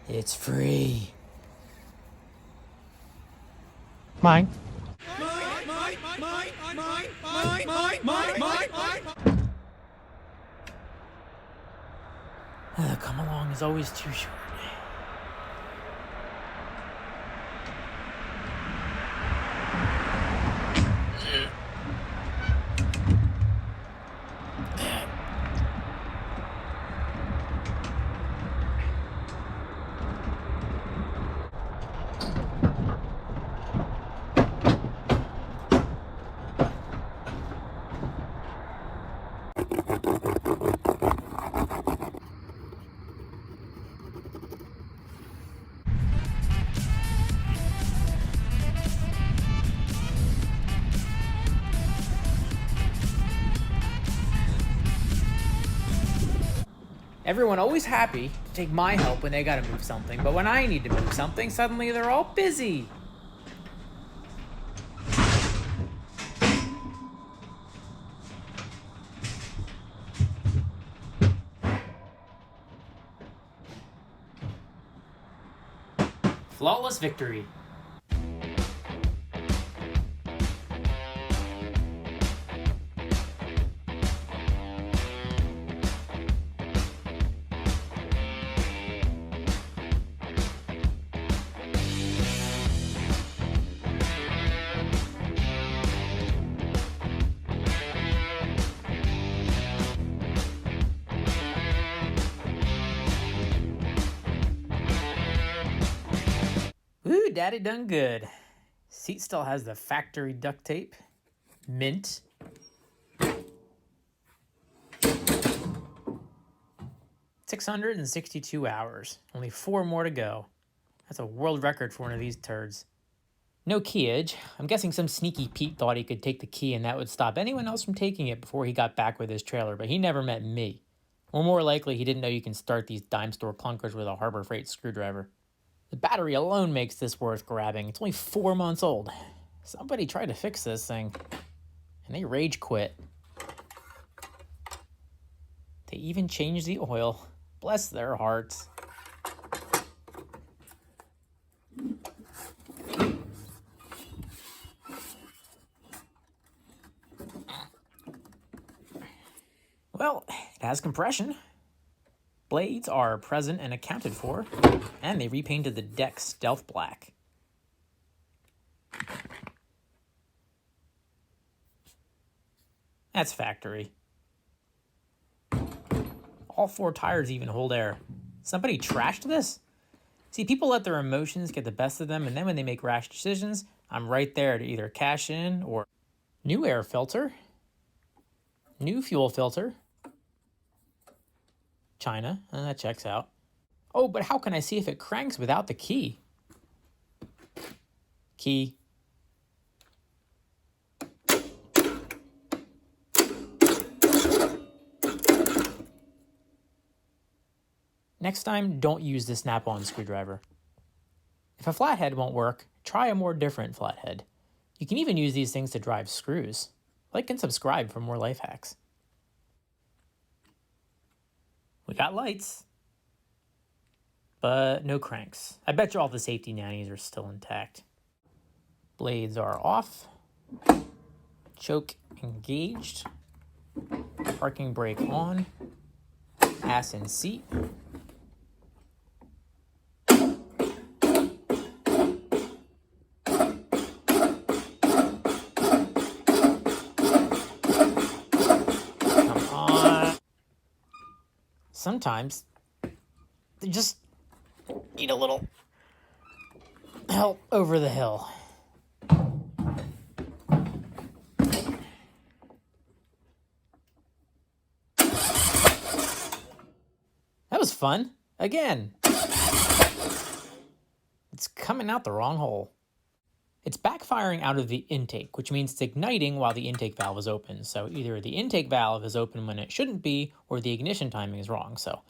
It's free. Mine. The come along is always too short. Everyone always happy to take my help when they gotta move something, but when I need to move something, suddenly they're all busy. Flawless victory. Ooh, daddy done good. Seat still has the factory duct tape. Mint. $662 hours. Only 4 more to go. That's a world record for one of these turds. No keyage. I'm guessing some sneaky Pete thought he could take the key and that would stop anyone else from taking it before he got back with his trailer, but he never met me. Or more likely, he didn't know you can start these dime store clunkers with a Harbor Freight screwdriver. The battery alone makes this worth grabbing. It's only 4 months old. Somebody tried to fix this thing, and they rage quit. They even changed the oil. Bless their hearts. Well, it has compression. Blades are present and accounted for, and they repainted the deck stealth black. That's factory. All 4 tires even hold air. Somebody trashed this? See, people let their emotions get the best of them, and then when they make rash decisions, I'm right there to either cash in or... New air filter. New fuel filter. China, that checks out. Oh, but how can I see if it cranks without the key? Key. Next time, don't use the snap-on screwdriver. If a flathead won't work, try a more different flathead. You can even use these things to drive screws. Like and subscribe for more life hacks. We got lights, but no cranks. I bet you all the safety nannies are still intact. Blades are off. Choke engaged. Parking brake on. Ass in seat. Sometimes they just need a little help over the hill. That was fun. Again. It's coming out the wrong hole. It's backfiring out of the intake, which means it's igniting while the intake valve is open. So either the intake valve is open when it shouldn't be, or the ignition timing is wrong. So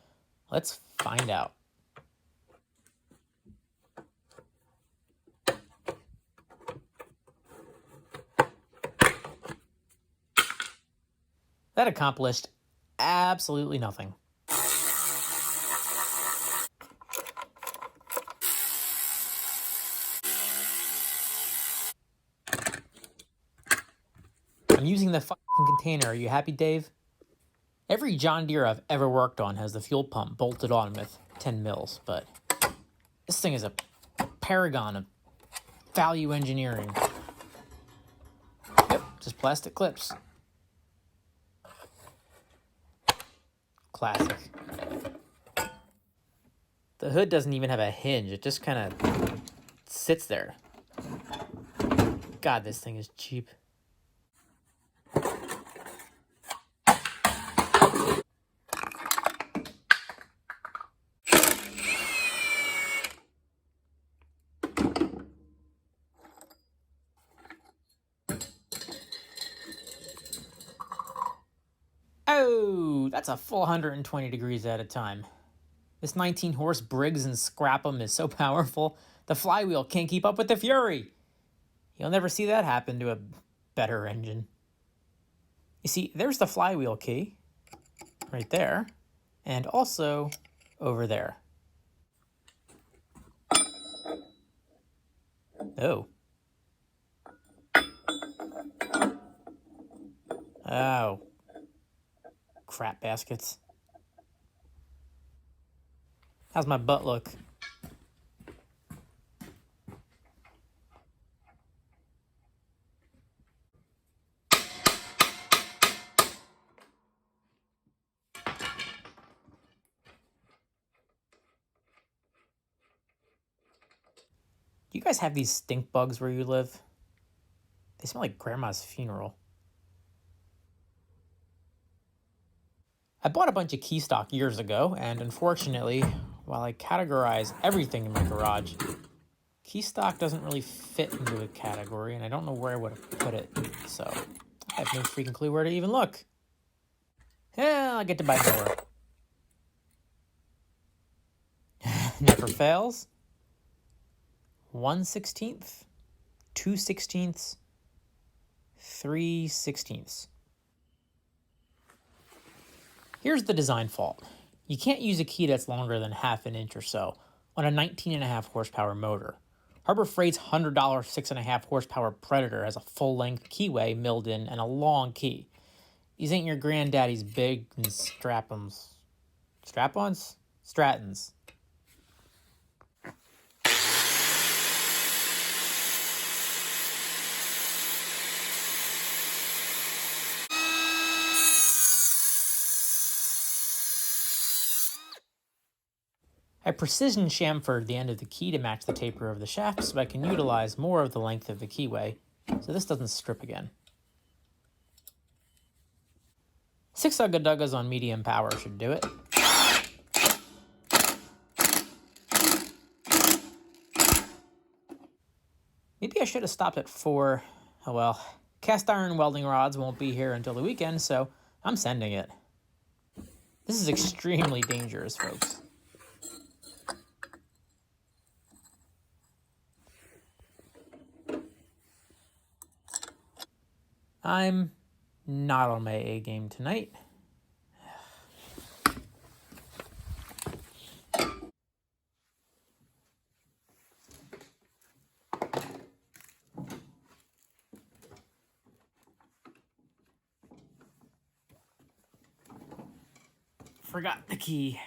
let's find out. That accomplished absolutely nothing. I'm using the fucking container. Are you happy, Dave? Every John Deere I've ever worked on has the fuel pump bolted on with 10 mils, but this thing is a paragon of value engineering. Yep, just plastic clips. Classic. The hood doesn't even have a hinge. It just kind of sits there. God, this thing is cheap. Oh, that's a full 120 degrees at a time. This 19-horse Briggs and Scrap'em is so powerful, the flywheel can't keep up with the fury. You'll never see that happen to a better engine. You see, there's the flywheel key, right there, and also over there. Oh. Oh. Crap baskets. How's my butt look? Do you guys have these stink bugs where you live? They smell like grandma's funeral. I bought a bunch of key stock years ago, and unfortunately, while I categorize everything in my garage, key stock doesn't really fit into a category, and I don't know where I would have put it, so I have no freaking clue where to even look. Yeah, I'll get to buy more. Never fails. 1/16, 2/16, 3/16. Here's the design fault. You can't use a key that's longer than half an inch or so on a 19.5 horsepower motor. Harbor Freight's $100 6.5 horsepower Predator has a full-length keyway milled in and a long key. These ain't your granddaddy's big and strap-ons. Strap-ons? Stratons. I precision chamfered the end of the key to match the taper of the shaft so I can utilize more of the length of the keyway, so this doesn't strip again. 6 Ugga-Duggas on medium power should do it. Maybe I should have stopped at 4. Oh well, cast iron welding rods won't be here until the weekend, so I'm sending it. This is extremely dangerous, folks. I'm not on my A game tonight. Forgot the key.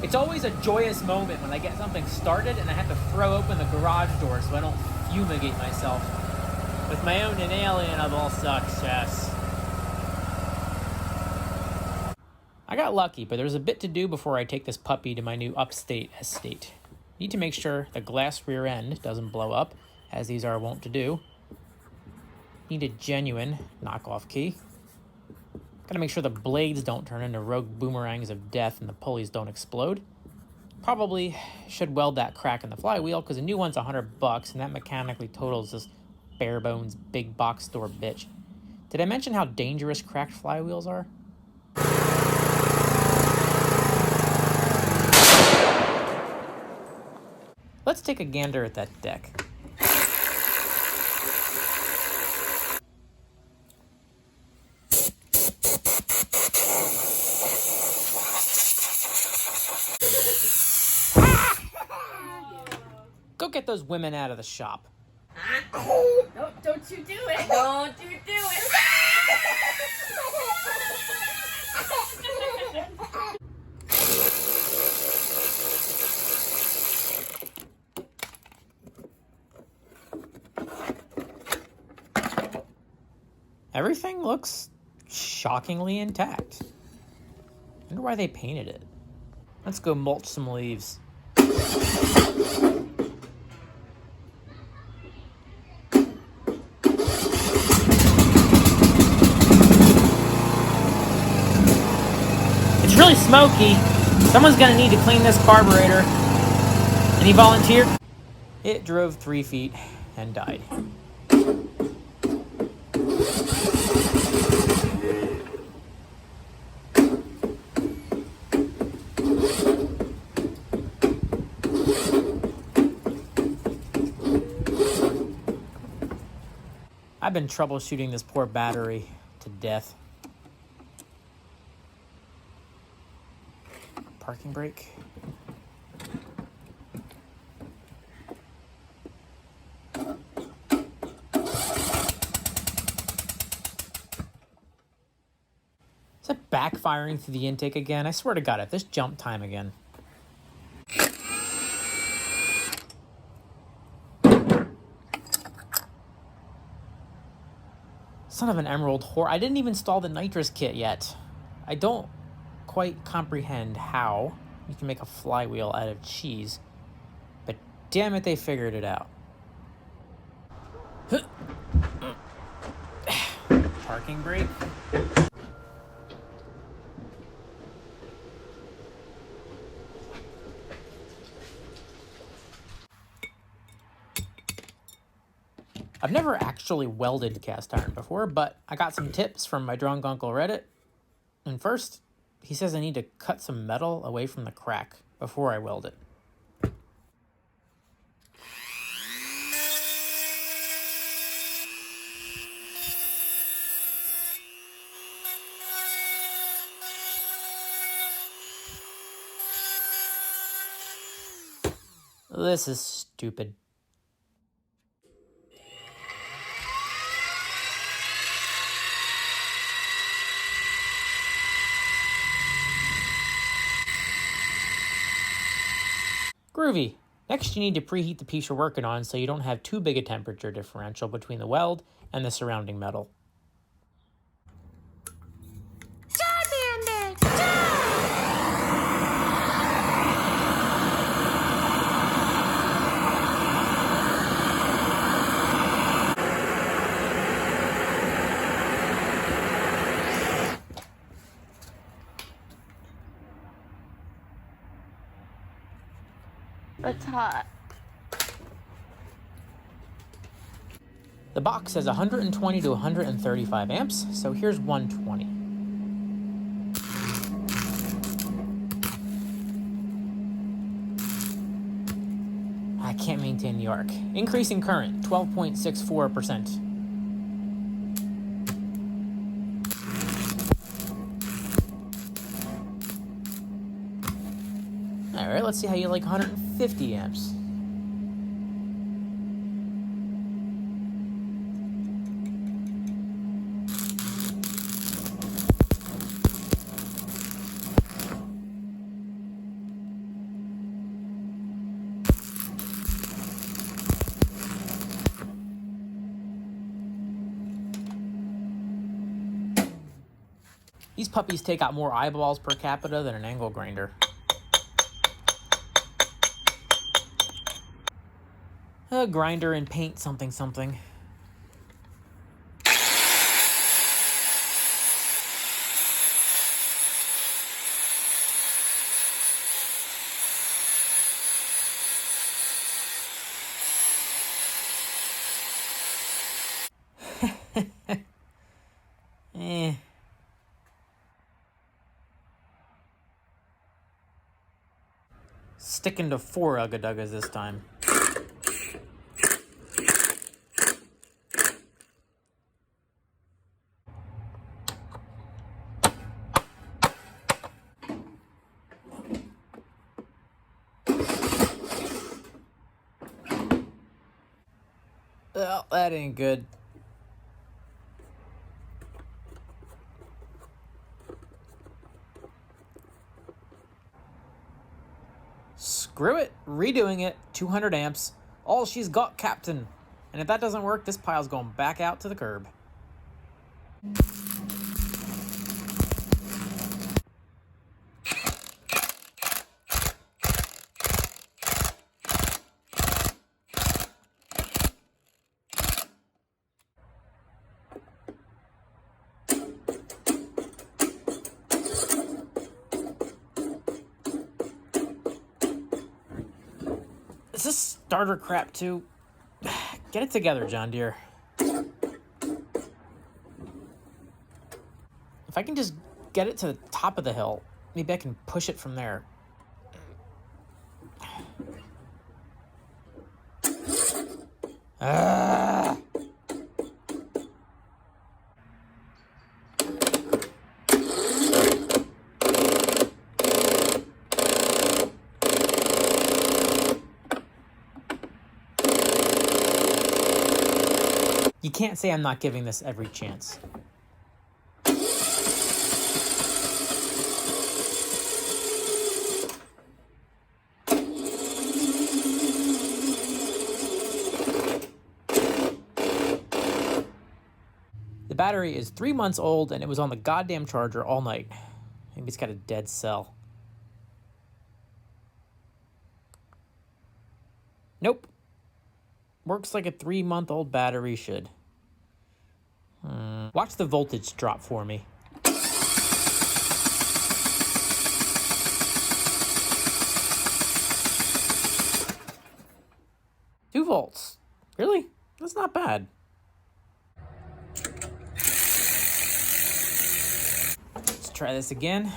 It's always a joyous moment when I get something started and I have to throw open the garage door so I don't fumigate myself with my own inalienable success. I got lucky, but there's a bit to do before I take this puppy to my new upstate estate. Need to make sure the glass rear end doesn't blow up, as these are wont to do. Need a genuine knockoff key. Gotta make sure the blades don't turn into rogue boomerangs of death and the pulleys don't explode. Probably should weld that crack in the flywheel because a new one's $100 and that mechanically totals this bare bones big box store bitch. Did I mention how dangerous cracked flywheels are? take a gander at that deck. Go get those women out of the shop. No, don't you do it. Don't you do it. Everything looks shockingly intact. Wonder why they painted it. Let's go mulch some leaves. It's really smoky. Someone's gonna need to clean this carburetor. Any volunteer? It drove 3 feet and died. I've been troubleshooting this poor battery to death. Parking brake. Is it backfiring through the intake again? I swear to God, if this jump time again. Son of an emerald whore. I didn't even install the nitrous kit yet. I don't quite comprehend how you can make a flywheel out of cheese, but damn it, they figured it out. Parking brake. I've never actually welded cast iron before, but I got some tips from my drunk uncle Reddit. And first, he says I need to cut some metal away from the crack before I weld it. This is stupid. Groovy. Next, you need to preheat the piece you're working on so you don't have too big a temperature differential between the weld and the surrounding metal. It's hot. The box says 120 to 135 amps, so here's 120. I can't maintain the arc. Increasing current, 12.64%. Alright, let's see how you like 150 amps. These puppies take out more eyeballs per capita than an angle grinder. A grinder and paint something something. Eh. Sticking to 4 Ugga Duggas this time. Well, that ain't good. Screw it. Redoing it. 200 amps. All she's got, Captain. And if that doesn't work, this pile's going back out to the curb. Is this starter crap too? Get it together, John Deere. If I can just get it to the top of the hill, maybe I can push it from there. Ah! You can't say I'm not giving this every chance. The battery is 3 months old and it was on the goddamn charger all night. Maybe it's got a dead cell. Nope. Works like a 3-month-old battery should. Watch the voltage drop for me. 2 volts. Really? That's not bad. Let's try this again.